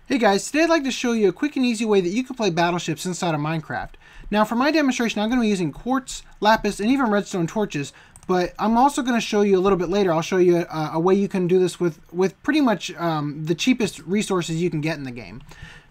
Hey guys, today I'd like to show you a quick and easy way that you can play battleships inside of Minecraft. Now for my demonstration I'm going to be using quartz, lapis, and even redstone torches, but I'm also going to show you a little bit later, I'll show you a way you can do this with pretty much the cheapest resources you can get in the game.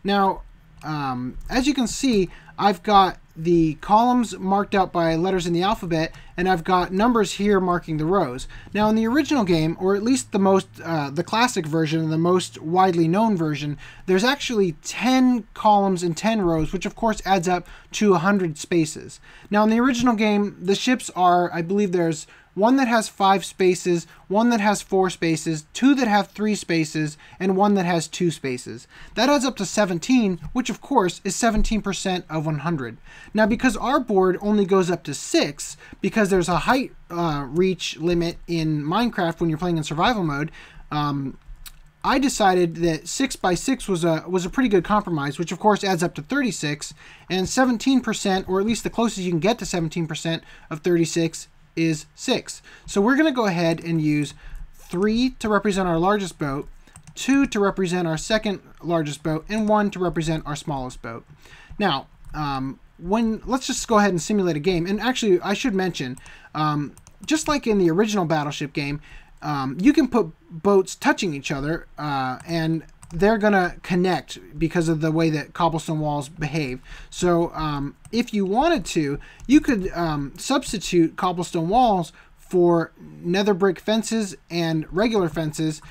Now, as you can see, I've got the columns marked out by letters in the alphabet, and I've got numbers here marking the rows. Now in the original game, or at least the classic version, the most widely known version, there's actually 10 columns and 10 rows, which of course adds up to 100 spaces. Now in the original game, the ships are, I believe there's one that has 5 spaces, one that has 4 spaces, 2 that have 3 spaces, and 1 that has 2 spaces. That adds up to 17, which of course is 17% of 100. Now because our board only goes up to 6, because there's a height reach limit in Minecraft when you're playing in survival mode, I decided that 6 by 6 was a pretty good compromise, which of course adds up to 36, and 17%, or at least the closest you can get to 17% of 36, is 6. So we're going to go ahead and use 3 to represent our largest boat, 2 to represent our second largest boat, and 1 to represent our smallest boat. Now, let's just go ahead and simulate a game. And actually, I should mention, just like in the original Battleship game, you can put boats touching each other, and they're going to connect because of the way that cobblestone walls behave. So if you wanted to, you could substitute cobblestone walls for nether brick fences and regular fences,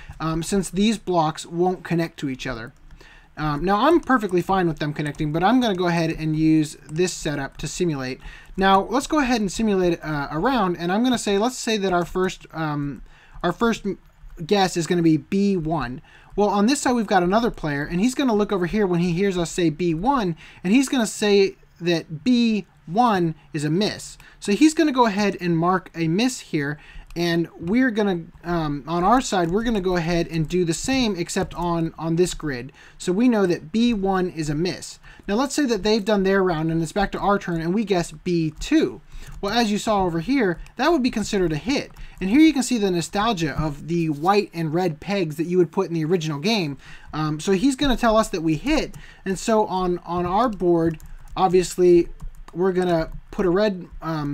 since these blocks won't connect to each other. Now I'm perfectly fine with them connecting, but I'm going to go ahead and use this setup to simulate. Now let's go ahead and simulate a round, and I'm going to say, let's say that our first guess is going to be B1. Well, on this side we've got another player, and he's going to look over here when he hears us say B1, and he's going to say that B1 is a miss. So he's going to go ahead and mark a miss here, and we're going to, on our side, we're going to go ahead and do the same except on this grid. So we know that B1 is a miss. Now let's say that they've done their round and it's back to our turn and we guess B2. Well, as you saw over here, that would be considered a hit. And here you can see the nostalgia of the white and red pegs that you would put in the original game. So he's going to tell us that we hit. And so on our board, obviously, we're going to put a red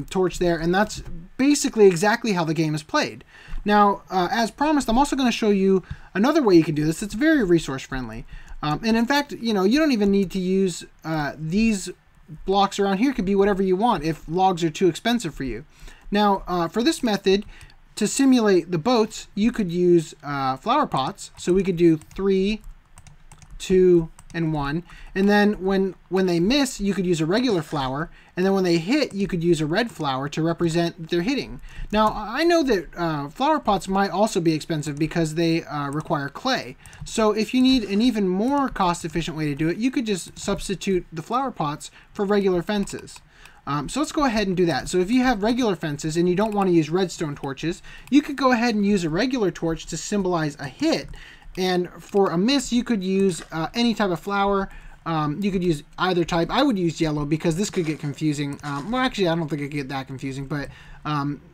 torch there. And that's basically exactly how the game is played. Now, as promised, I'm also going to show you another way you can do this. It's very resource friendly. And in fact, you don't even need to use these blocks around here. Could be whatever you want if logs are too expensive for you. Now, for this method, to simulate the boats, you could use flower pots. So we could do 3, 2, and 1. And then when they miss, you could use a regular flower. And then when they hit, you could use a red flower to represent that they're hitting. Now, I know that flower pots might also be expensive because they require clay. So if you need an even more cost-efficient way to do it, you could just substitute the flower pots for regular fences. So let's go ahead and do that. So if you have regular fences and you don't want to use redstone torches, you could go ahead and use a regular torch to symbolize a hit. And for a miss, you could use any type of flower. You could use either type. I would use yellow because this could get confusing. Well, actually, I don't think it could get that confusing, but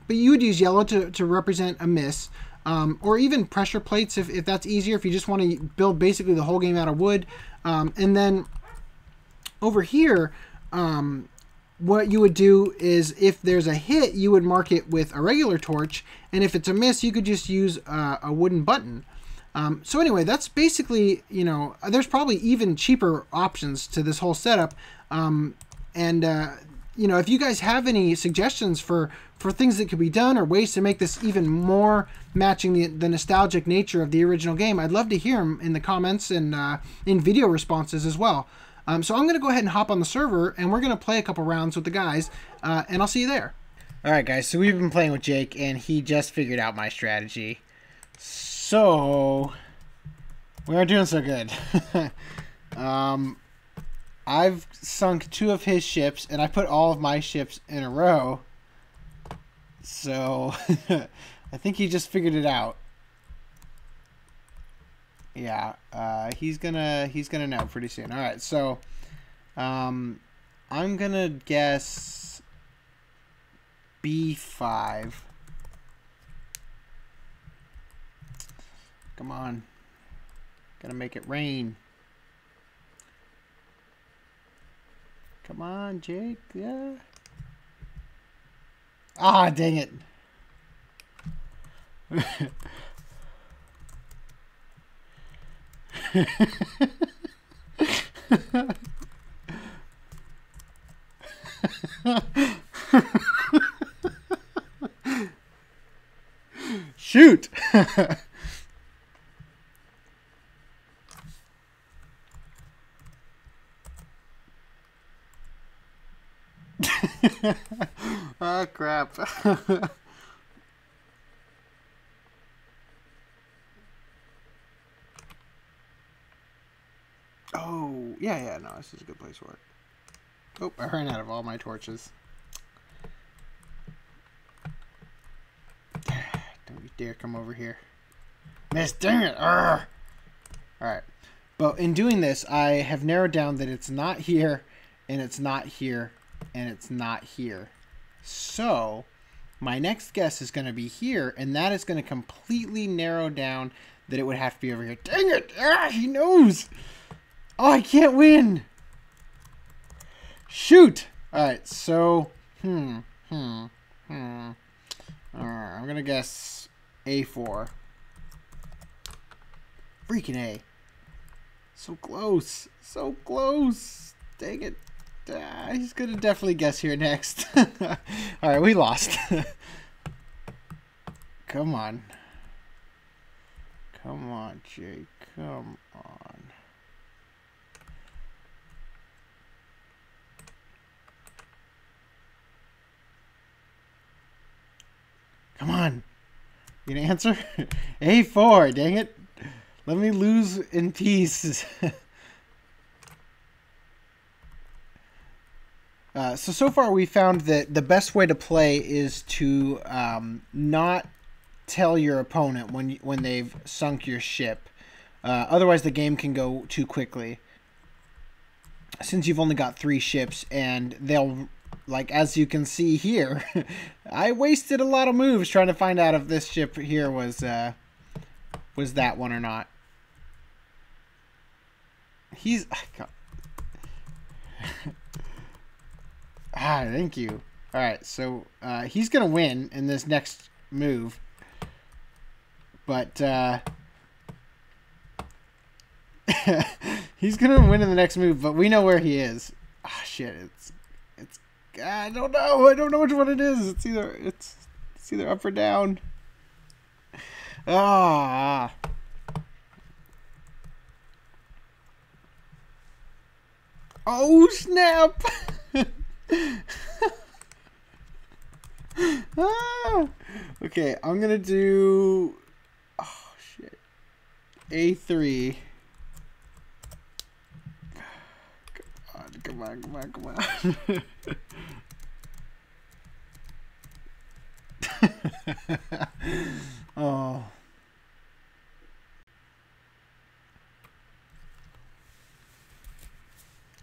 you would use yellow to represent a miss. Or even pressure plates if that's easier, if you just want to build basically the whole game out of wood. And then over here, what you would do is if there's a hit, you would mark it with a regular torch. And if it's a miss, you could just use a wooden button. So anyway, that's basically, there's probably even cheaper options to this whole setup. If you guys have any suggestions for things that could be done or ways to make this even more matching the nostalgic nature of the original game, I'd love to hear them in the comments and in video responses as well. So I'm going to go ahead and hop on the server, and we're going to play a couple rounds with the guys, and I'll see you there. All right, guys, so we've been playing with Jake, and he just figured out my strategy. So, we aren't doing so good. I've sunk 2 of his ships, and I put all of my ships in a row. So, I think he just figured it out. Yeah, he's gonna know pretty soon. All right, so I'm gonna guess B5. Come on. Gotta make it rain. Come on, Jake. Yeah. Ah, dang it. Shoot. Oh, crap. Oh, yeah, no, this is a good place for it. Oh, I ran out of all my torches. Don't you dare come over here. Miss, dang it! Alright. But in doing this, I have narrowed down that it's not here, and it's not here, and it's not here. So, my next guess is going to be here, and that is going to completely narrow down that it would have to be over here. Dang it! Ah, he knows! Oh, I can't win! Shoot! Alright, so... Alright, I'm going to guess A4. Freaking A. So close. So close. Dang it. He's going to definitely guess here next. Alright, we lost. Come on. Come on, Jake. Come on. Come on. You gonna answer? A4, dang it. Let me lose in peace. So far we found that the best way to play is to not tell your opponent when they've sunk your ship. Otherwise the game can go too quickly. Since you've only got 3 ships, and they'll... Like, as you can see here, I wasted a lot of moves trying to find out if this ship here was that one or not. He's... thank you. Alright, so he's going to win in this next move. But he's going to win in the next move, but we know where he is. Ah, shit, it's I don't know. I don't know which one it is. It's either up or down. Ah. Oh, snap. Ah. Okay, I'm going to do... Oh, shit. A3. Come on. Oh.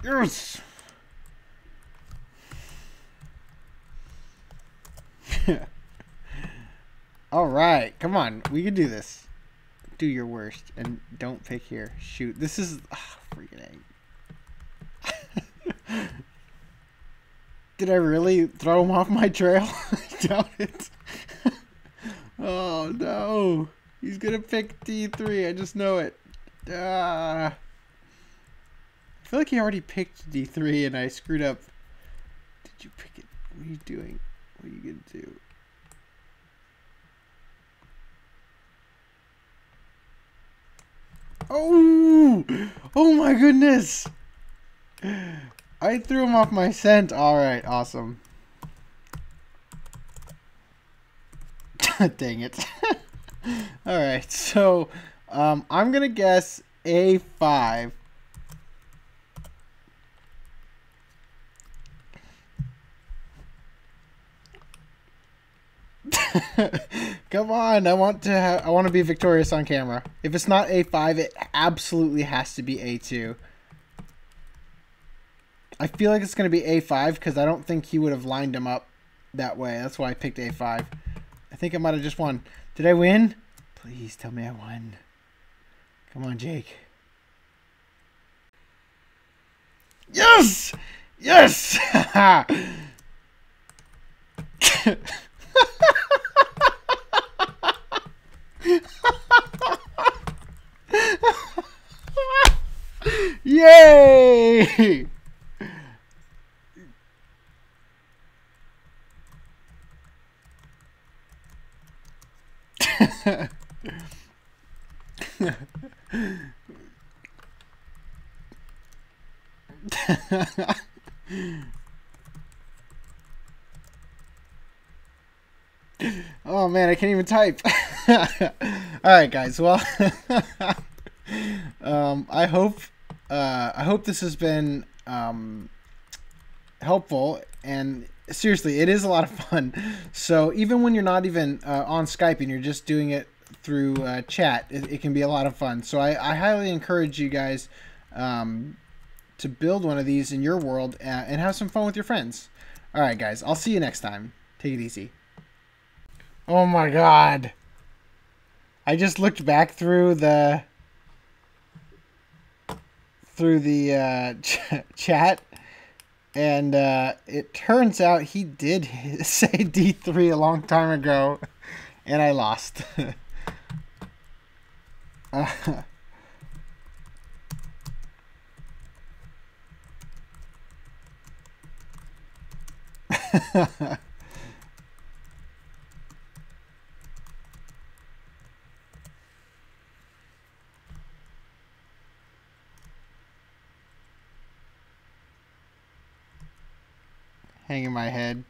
Yes. All right, come on. We can do this. Do your worst and don't pick here. Shoot. This is freaking egg. Did I really throw him off my trail? I doubt it. Oh no. He's gonna pick D3. I just know it. I feel like he already picked D3 and I screwed up. Did you pick it? What are you doing? What are you gonna do? Oh! Oh my goodness! I threw him off my scent. Alright, awesome. Dang it. Alright, so I'm gonna guess A5. Come on, I want to be victorious on camera. If it's not A5, it absolutely has to be A2. I feel like it's going to be A5 because I don't think he would have lined him up that way. That's why I picked A5. I think I might have just won. Did I win? Please tell me I won. Come on, Jake. Yes! Yes! Yay! Oh man, I can't even type. Alright guys, well I hope this has been helpful, and seriously, it is a lot of fun. So even when you're not even on Skype and you're just doing it through chat, it can be a lot of fun. So I highly encourage you guys to build one of these in your world and have some fun with your friends. All right, guys, I'll see you next time. Take it easy. Oh my God. I just looked back through the chat, and it turns out he did say D3 a long time ago, and I lost. Hanging my head.